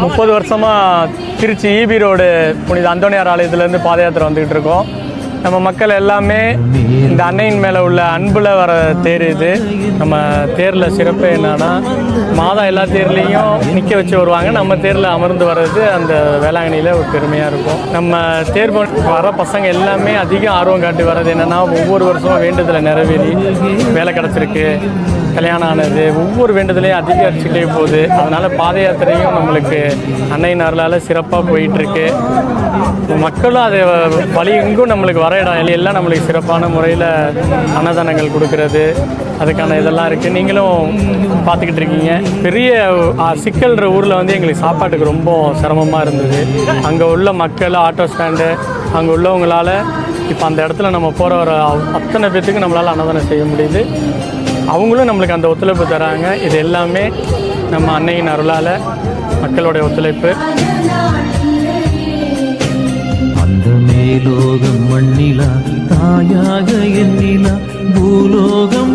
30 வருஷமாக Trichy EB road புனித அந்தோனியார் ஆலயத்துலேருந்து பாத யாத்திரை வந்துக்கிட்டு இருக்கோம். நம்ம மக்கள் எல்லாமே இந்த அன்னையின் மேலே உள்ள அன்பில் வர தேர் இது. நம்ம தேரில் சிறப்பு என்னன்னா, மாதம் எல்லா தேர்லேயும் நிற்க வச்சு வருவாங்க. நம்ம தேரில் அமர்ந்து வர்றது அந்த வேளாங்கண்ணியில் ஒரு பெருமையாக இருக்கும். நம்ம தேர் வர பசங்க எல்லாமே அதிக ஆர்வம் காட்டி வர்றது என்னென்னா, ஒவ்வொரு வருஷமும் வேண்டுதலை நிறைவேறி வேலை கிடச்சிருக்கு, கல்யாணம் ஆனது, ஒவ்வொரு வேண்டுதலையும் அதிகரிச்சுட்டே போகுது. அதனால் பாத யாத்திரையும் நம்மளுக்கு அன்னையின் அருளால் சிறப்பாக போயிட்டுருக்கு. மக்களும் அதை வழி எங்கும் நம்மளுக்கு வர இடம் எல்லாம் நம்மளுக்கு சிறப்பான முறையில் அன்னதானங்கள் கொடுக்கறது, அதுக்கான இதெல்லாம் இருக்குது. நீங்களும் பார்த்துக்கிட்டு இருக்கீங்க. பெரிய சிக்கல்ற ஊரில் வந்து எங்களுக்கு சாப்பாட்டுக்கு ரொம்ப சிரமமாக இருந்தது. அங்கே உள்ள மக்கள், ஆட்டோ ஸ்டாண்டு, அங்கே உள்ளவங்களால் இப்போ அந்த இடத்துல நம்ம போகிற வர அத்தனை பேர்த்துக்கு நம்மளால் அன்னதானம் செய்ய முடியுது. அவங்களும் நம்மளுக்கு அந்த ஒத்துழைப்பு தராங்க. இது எல்லாமே நம்ம அன்னையின் அருளால் மக்களுடைய ஒத்துழைப்பு. அந்த மேலோகம் மண்ணிலா தாயாக எண்ணிலா பூலோகம்